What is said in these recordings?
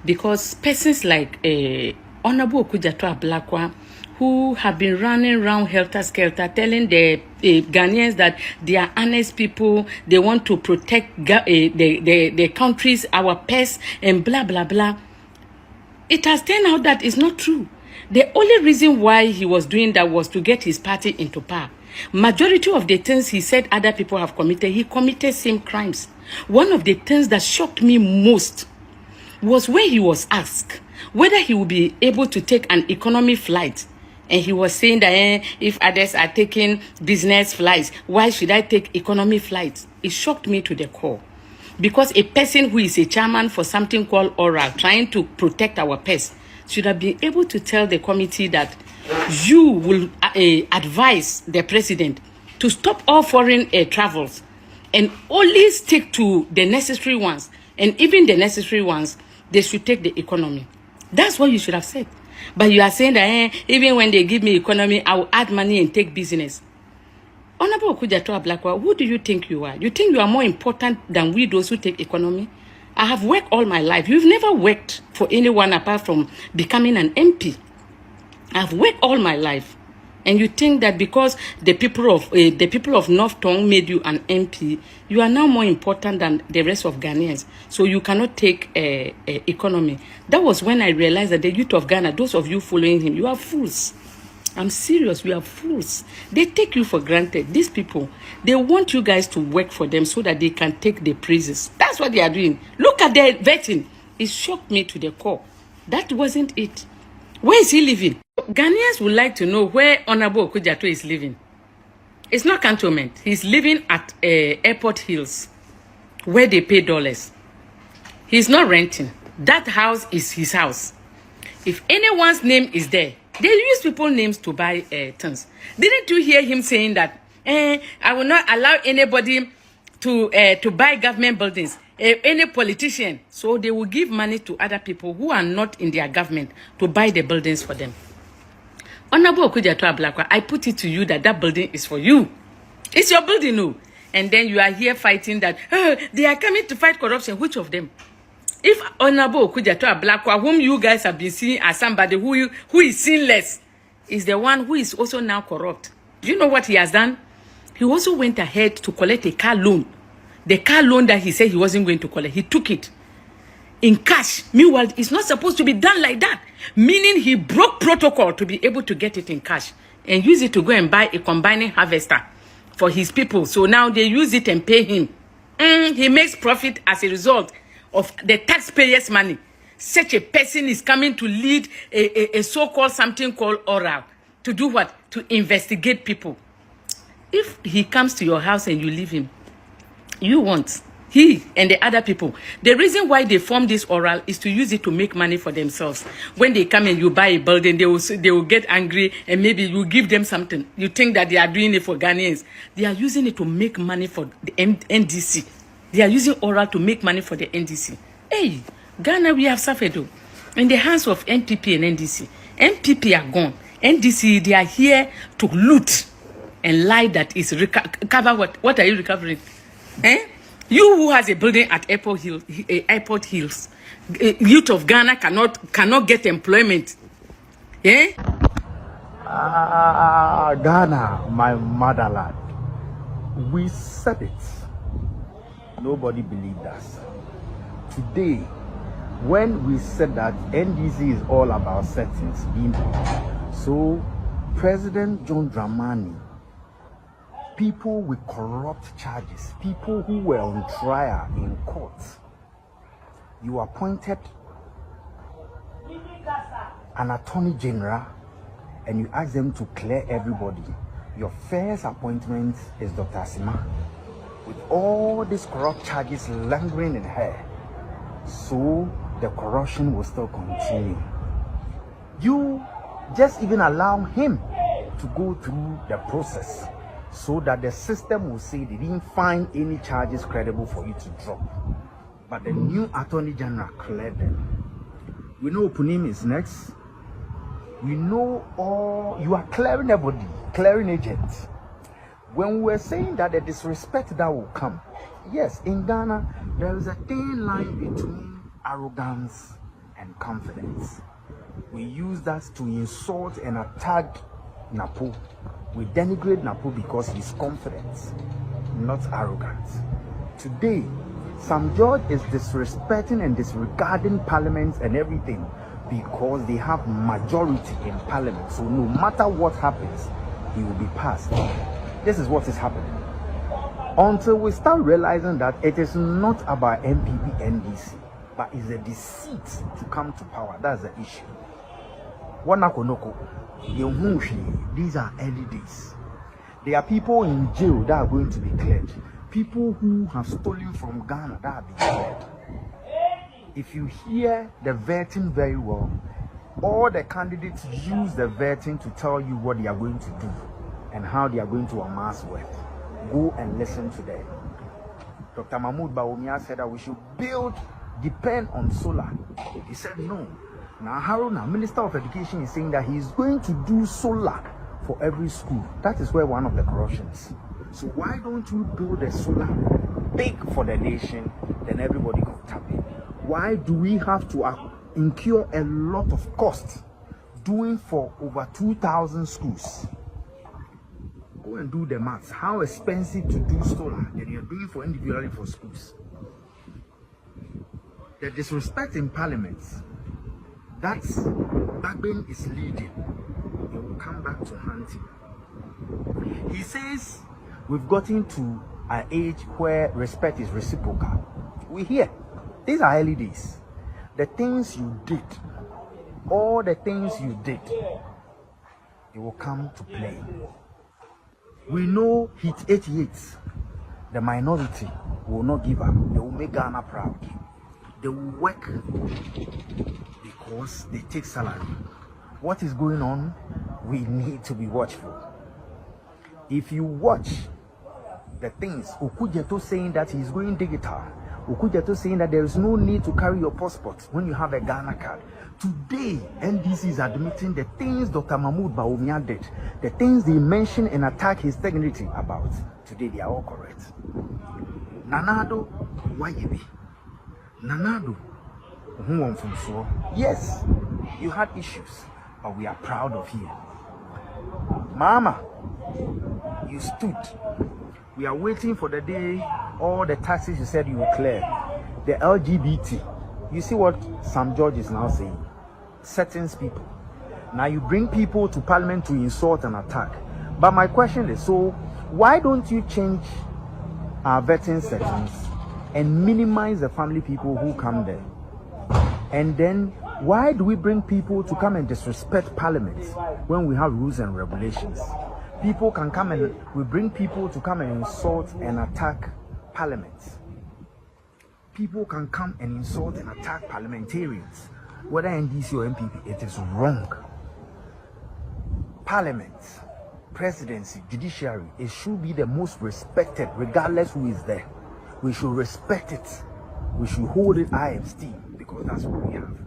because persons like Honorable Okujato Ablakwa, who have been running around helter-skelter, telling the Ghanaians that they are honest people, they want to protect the countries, our pests, and blah, blah, blah. It has turned out that it's not true. The only reason why he was doing that was to get his party into power. Majority of the things he said other people have committed, he committed same crimes. One of the things that shocked me most was when he was asked whether he would be able to take an economy flight. And he was saying that if others are taking business flights, why should I take economy flights? It shocked me to the core. Because a person who is a chairman for something called oral, trying to protect our pests, should have been able to tell the committee that you will advise the president to stop all foreign travels and only stick to the necessary ones. And even the necessary ones, they should take the economy. That's what you should have said. But you are saying that even when they give me economy, I will add money and take business. Honorable Okujato Ablakwa, who do you think you are? You think you are more important than we those who take economy? I have worked all my life. You've never worked for anyone apart from becoming an MP. I've worked all my life. And you think that because the people of North Tongue made you an MP, you are now more important than the rest of Ghanaians. So you cannot take economy. That was when I realized that the youth of Ghana, those of you following him, you are fools. I'm serious, you are fools. They take you for granted. These people, they want you guys to work for them so that they can take the praises. That's what they are doing. Look at their vetting. It shocked me to the core. That wasn't it. Where is he living? Ghanaians would like to know where Honorable Okujato is living. It's not cantonment. He's living at Airport Hills, where they pay dollars. He's not renting. That house is his house. If anyone's name is there, they use people's names to buy things. Didn't you hear him saying that, I will not allow anybody to buy government buildings, any politician. So they will give money to other people who are not in their government to buy the buildings for them. Honorable Okujato Ablakwa, I put it to you that that building is for you. It's your building, no. And then you are here fighting that, they are coming to fight corruption. Which of them? If Honorable Okujato Ablakwa, whom you guys have been seeing as somebody who is sinless, is the one who is also now corrupt. Do you know what he has done? He also went ahead to collect a car loan. The car loan that he said he wasn't going to collect, he took it in cash. Meanwhile, it's not supposed to be done like that. Meaning he broke protocol to be able to get it in cash and use it to go and buy a combining harvester for his people. So now they use it and pay him. He makes profit as a result of the taxpayers' money. Such a person is coming to lead a so-called something called oral. To do what? To investigate people. If he comes to your house and you leave him, you want he and the other people. The reason why they form this oral is to use it to make money for themselves. When they come and you buy a building, they will get angry and maybe you give them something. You think that they are doing it for Ghanaians. They are using it to make money for the NDC. They are using oral to make money for the NDC. Hey, Ghana, we have suffered though. In the hands of NPP and NDC. NPP are gone. NDC, they are here to loot and lie that is recover what? What are you recovering? You who has a building at Airport Hills, youth of Ghana cannot get employment. Ghana, my motherland. We said it. Nobody believed us. Today, when we said that NDC is all about settings being so President John Dramani, people with corrupt charges, people who were on trial in court, you appointed an attorney general and you asked them to clear everybody. Your first appointment is Dr. Sima, with all these corrupt charges lingering in her. So the corruption will still continue. You just even allow him to go through the process so that the system will say they didn't find any charges credible for you to drop. But the new attorney general cleared them. We know Punim is next. We know all you are clearing everybody, clearing agents. When we were saying that the disrespect that will come, yes, in Ghana, there is a thin line between arrogance and confidence. We use that to insult and attack Napo. We denigrate Napo because he's confident, not arrogant. Today, Sam George is disrespecting and disregarding Parliament and everything because they have majority in Parliament. So no matter what happens, he will be passed. This is what is happening. Until we start realizing that it is not about MPP NDC, but it's a deceit to come to power. That's the issue. These are early days. There are people in jail that are going to be cleared. People who have stolen from Ghana that are being cleared. If you hear the vetting very well, all the candidates use the vetting to tell you what they are going to do and how they are going to amass wealth. Go and listen to them. Dr. Mahmoud Bawumia said that we should depend on solar. He said no. Now Haruna, Minister of Education, is saying that he is going to do solar for every school. That is where one of the corruptions. So why don't you build a solar big for the nation, then everybody can tap in? Why do we have to incur a lot of cost doing for over 2,000 schools? Go and do the maths. How expensive to do solar than you're doing for individually for schools? The disrespect in Parliament, that's Bagbin is leading. He will come back to hunting. He says we've gotten to an age where respect is reciprocal. We hear. These are early days. The things you did, all the things you did, it will come to play. We know hit 88, the minority will not give up. They will make Ghana proud. They will work because they take salary. What is going on? We need to be watchful. If you watch the things, Okujeto saying that he's going digital, Okujeto saying that there is no need to carry your passport when you have a Ghana card. Today, NDC is admitting the things Dr. Mahmoud Bawumia did, the things they mention and attack his dignity about. Today, they are all correct. Nanado, why you be? Nanado, who won from so? Yes, you had issues, but we are proud of you. Mama, you stood. We are waiting for the day all the taxes you said you will clear. The LGBT. You see what Sam George is now saying? Certain people. Now you bring people to Parliament to insult and attack. But my question is, so why don't you change our vetting settings and minimize the family people who come there? And then why do we bring people to come and disrespect Parliament when we have rules and regulations? People can come and we bring people to come and insult and attack Parliament. People can come and insult and attack parliamentarians, whether NDC or MPP. It is wrong. Parliament, presidency, judiciary, it should be the most respected, regardless who is there. We should respect it. We should hold it high esteem because that's what we have.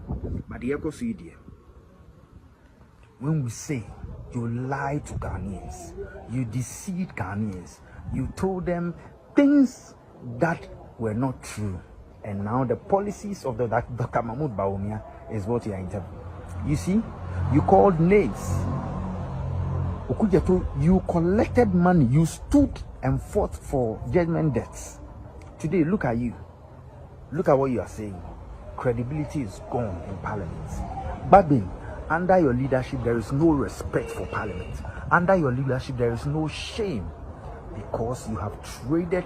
But the Exp0sed, when we say you lied to Ghanaians, you deceived Ghanaians, you told them things that were not true. And now the policies of Dr. Mahmoud Bawumia is what you are interviewing. You see, you called names. Okujeto, you collected money, you stood and fought for judgment debts. Today, look at you. Look at what you are saying. Credibility is gone in Parliament. Babin, under your leadership, there is no respect for Parliament. Under your leadership, there is no shame because you have traded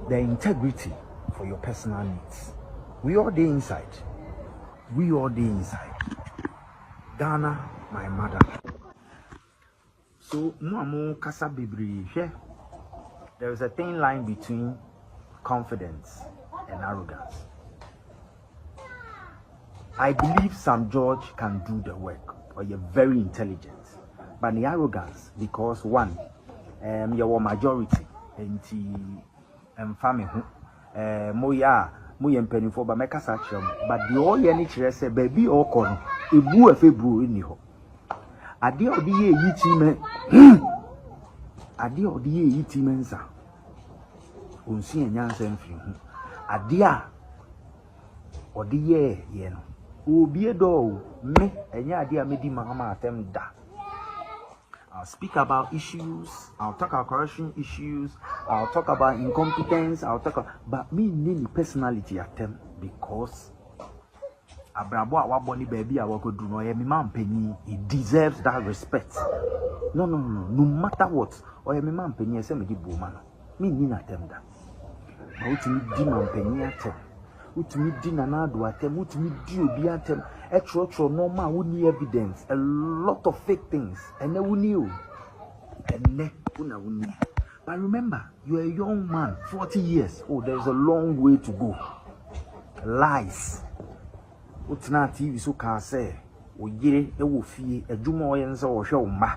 the integrity for your personal needs. We all day inside. We all day inside. Ghana, my mother. So, no kasa bibri here. There is a thin line between confidence and arrogance. I believe Sam George can do the work, or you're very intelligent. But the arrogance, because one, your majority, and family, moya mpeni for ba meka sa kyerem, but the all ye ni kyerɛ sɛ baby okɔ no ebu afebru ni hɔ. Ade a odi ye yi ti me ade a odi ye yi ti me nsa onsi anyansa mfiri ho. Ade a odi ye no Obi do me enya ade a medi mahama atem da. I'll speak about issues, I'll talk about corruption issues, I'll talk about incompetence, but me need personality atem because Abrabo awaboni baby awakodu no ye me man penny, he deserves that respect. No matter what, or ye me man penny say me di boma no. Me need atem da. But utimi di man penny atem. Utimi di nanado atem, utimi di obi atem. Extra normal, we need evidence, a lot of fake things, and then we knew. But remember, you're a young man, 40 years. Oh, there's a long way to go. Lies. What's not TV so can say? We yere a woofy, a jumoyans or show ma,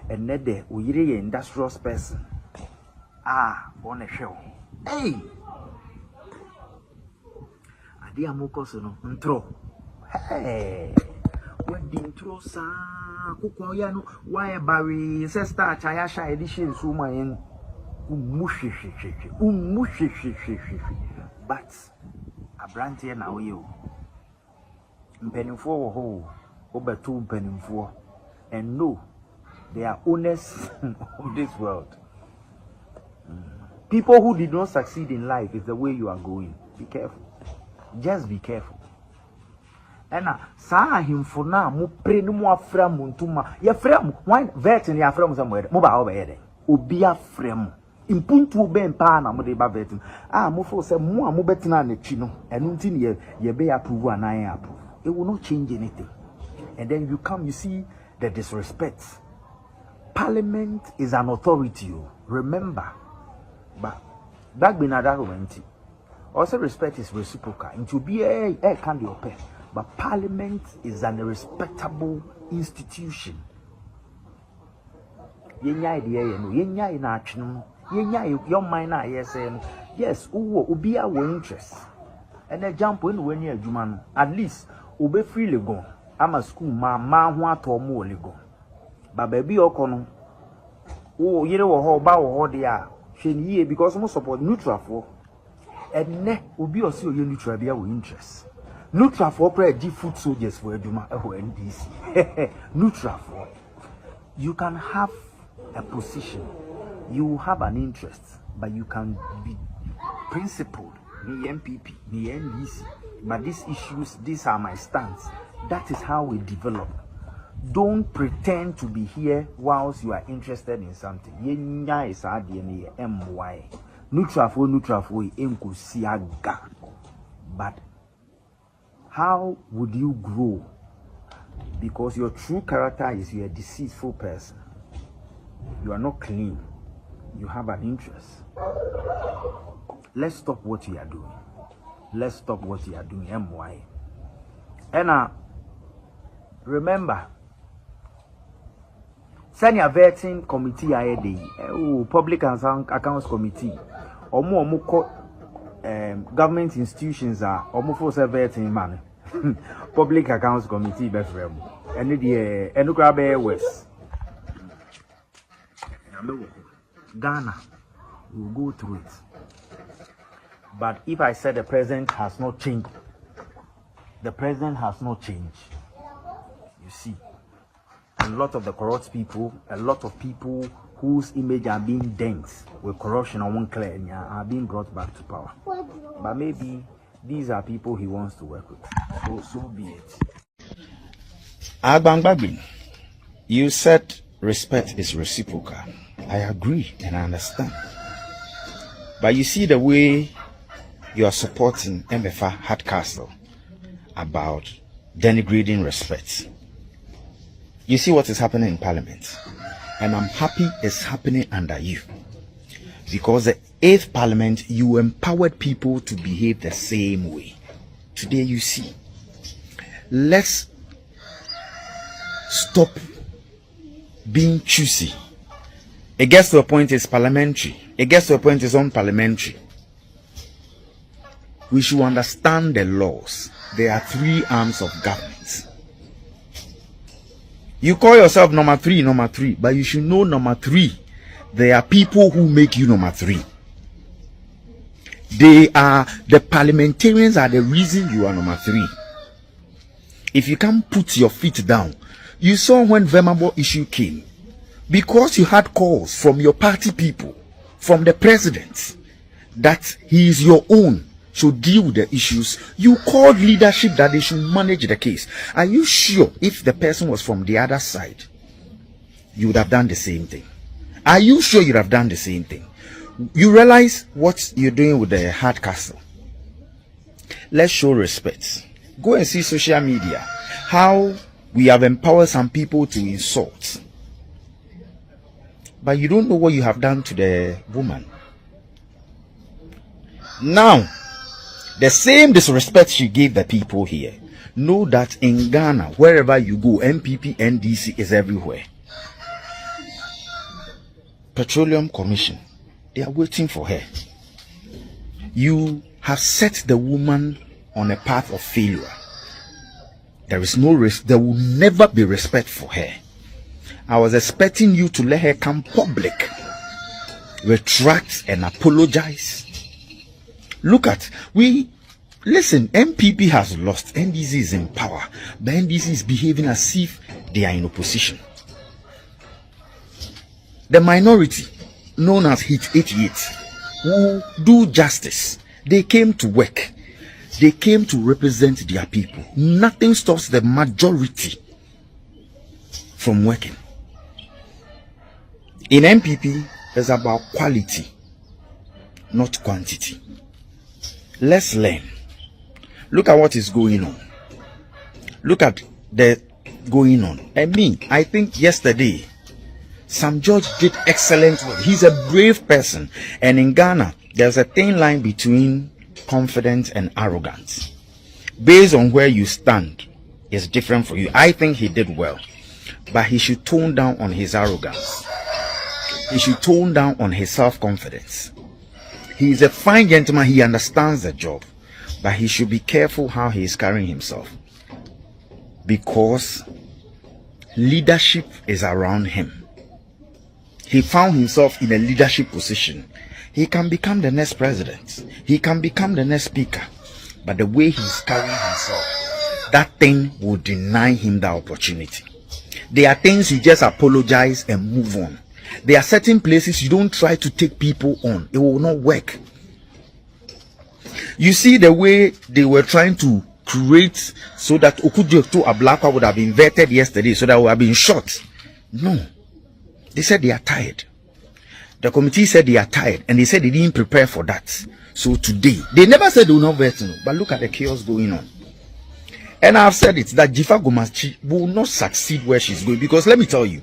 and nede, we yere industrious person. On a show. Hey! Adia Mokosono, intro. Hey, what the intro sa kuko ya no why Barry sister chayasha edition so my umushi but abrantie na we o mpenimfo wo ho obetu mpenimfo and no they are owners of this world. People who did not succeed in life is the way you are going. Be careful, just be careful. Ena saa himfo na mo pre no mo afra mo ntuma ye fra mo wan vet ni afra mo somewhere mo ba oba yede obi afra mo impuntu ben pa na mo de ba vet mo fo se mo a mo betina na twi no enu nti ne ye be approve anan approve. It will not change anything. And then you come, you see the disrespect. Parliament is an authority, remember. But that be not that romantic. Also respect is reciprocal. It will be a candy or pen. But Parliament is an respectable institution. Yenya idea no yenya ina achino yenya your mind na yes ubi our interest and a jump when you adwuma no at least obe free legon ama school ma ho ato mo legon ba baby okono wo yire wo ho ba wo ho de a hwe because mo support neutral for and ne obi osi oye neutral bia wo interest. Neutral for di foot soldiers for Eduma NDC. Neutral for you can have a position, you have an interest, but you can be principled. The MPP, the NDC, but these issues, these are my stance. That is how we develop. Don't pretend to be here whilst you are interested in something. Yenya is our DNA MY. Neutral for siaga. But how would you grow? Because your true character is you're a deceitful person. You are not clean. You have an interest. Let's stop what you are doing. Let's stop what you are doing. MY. And remember, Senior Vetting Committee IAD, Public Accounts Committee, or more government institutions are almost for vetting money. Public Accounts Committee, best friend, and the Enukrabe West. Ghana will go through it. But if I said the president has not changed, the president has not changed. You see, a lot of the corrupt people, a lot of people whose image are being dent with corruption on one clear are being brought back to power. But maybe these are people he wants to work with. So be it. Agbangbagbi, you said respect is reciprocal. I agree and I understand. But you see the way you are supporting MFA Hardcastle about denigrating respect. You see what is happening in Parliament. And I'm happy it's happening under you. Because the 8th Parliament, you empowered people to behave the same way. Today you see. Let's stop being choosy. It gets to a point it's parliamentary. It gets to a point it's unparliamentary. We should understand the laws. There are 3 arms of government. You call yourself number 3, but you should know number 3. There are people who make you number 3. The parliamentarians are the reason you are number 3. if you can't put your feet down. You saw when Vermabo issue came, because you had calls from your party people, from the president, that he is your own, should deal with the issues. You called leadership that they should manage the case. Are you sure if the person was from the other side, you would have done the same thing? Are you sure you'd have done the same thing? You realize what you're doing with the hard castle. Let's show respect. Go and see social media, how we have empowered some people to insult. But you don't know what you have done to the woman. Now, the same disrespect she gave the people here. Know that in Ghana, wherever you go, MPP, NDC is everywhere. Petroleum Commission, they are waiting for her. You have set the woman on a path of failure. There is no risk. There will never be respect for her. I was expecting you to let her come public, retract and apologize. Look at, listen, MPP has lost, NDC is in power, but NDC is behaving as if they are in opposition. The minority, known as Hit 88, who do justice, they came to work. They came to represent their people. Nothing stops the majority from working. In MPP, it's about quality, not quantity. Let's learn. Look at what is going on. Look at the going on. I think yesterday, Sam George did excellent work. He's a brave person. And in Ghana, there's a thin line between confidence and arrogance. Based on where you stand, is different for you. I think he did well, but he should tone down on his arrogance. He should tone down on his self-confidence. He is a fine gentleman. He understands the job, but he should be careful how he is carrying himself, because leadership is around him. He found himself in a leadership position. He can become the next president. He can become the next speaker. But the way he's carrying himself, that thing will deny him the opportunity. There are things you just apologize and move on. There are certain places you don't try to take people on. It will not work. You see the way they were trying to create so that Okudjo Ablakwa would have been vetted yesterday, so that would have been shot. No. They said they are tired. The committee said they are tired, and they said they didn't prepare for that. So today, they never said they will not vet, but look at the chaos going on. And I've said it, that Jifa Gomachi will not succeed where she's going, because let me tell you,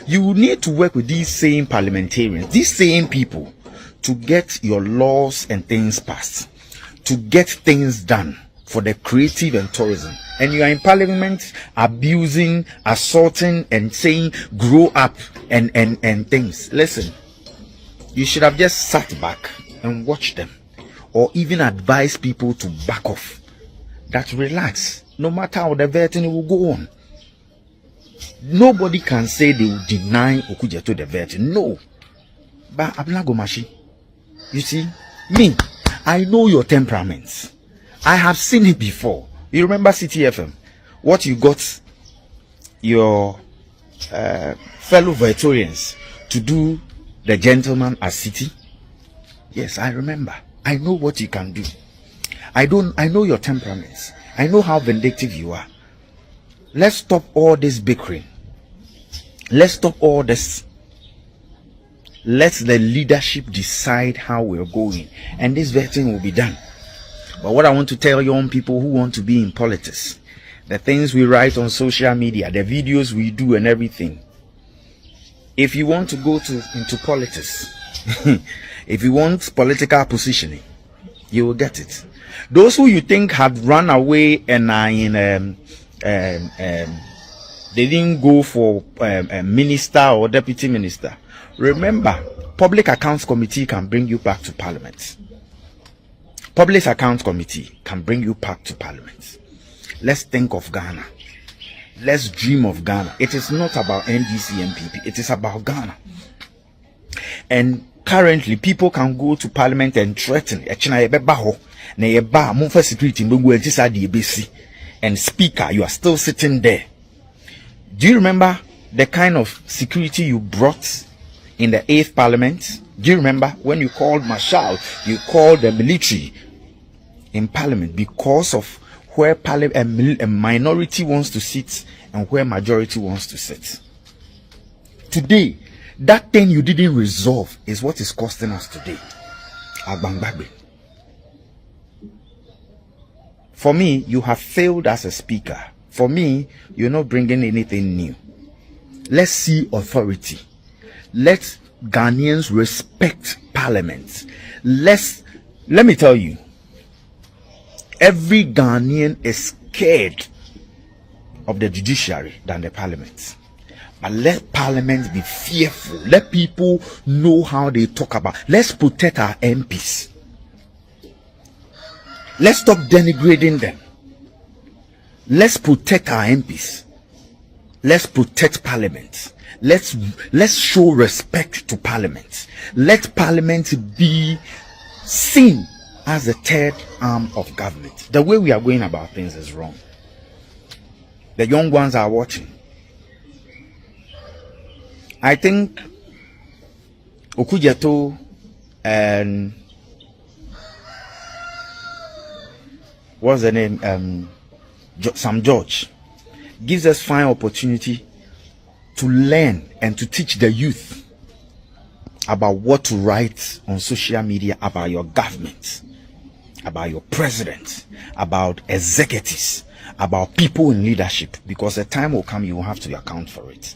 you need to work with these same parliamentarians, these same people, to get your laws and things passed, to get things done for the creative and tourism. And you are in parliament abusing, assaulting, and saying grow up and things. Listen, you should have just sat back and watched them, or even advise people to back off. That relax, no matter how the vetting will go on. Nobody can say they will deny Okujeto the vetting. No. But Ablagomashi, you see, me, I know your temperaments. I have seen it before. You remember CTFM? What you got your fellow Victorians to do the gentleman at City? Yes, I remember. I know what you can do. I know your temperaments. I know how vindictive you are. Let's stop all this bickering. Let's stop all this. Let the leadership decide how we're going, and this vetting will be done. But what I want to tell young people who want to be in politics, the things we write on social media, the videos we do and everything, if you want to go into politics, if you want political positioning, you will get it. Those who you think had run away and are in they didn't go for a minister or deputy minister, remember, Public Accounts Committee can bring you back to Parliament. Public Accounts Committee can bring you back to Parliament. Let's think of Ghana. Let's dream of Ghana. It is not about NDC MPP. It is about Ghana. And currently, people can go to Parliament and threaten. and speaker, you are still sitting there. Do you remember the kind of security you brought in the 8th Parliament? Do you remember when you called Marshal, you called the military in Parliament because of where a minority wants to sit and where majority wants to sit? Today, that thing you didn't resolve is what is costing us today. Agbangbagbe. For me, you have failed as a speaker. For me, you're not bringing anything new. Let's see authority. Let Ghanaians respect Parliament. Let me tell you, every Ghanaian is scared of the judiciary than the Parliament. But let Parliament be fearful. Let people know how they talk about. Let's protect our MPs. Let's stop denigrating them. Let's protect our MPs. Let's protect Parliament. Let's show respect to Parliament. Let Parliament be seen as the third arm of government. The way we are going about things is wrong. The young ones are watching. I think Okujeto and what's the name? Sam George gives us fine opportunity to learn and to teach the youth about what to write on social media about your government, about your president, about executives, about people in leadership, because the time will come you will have to account for it.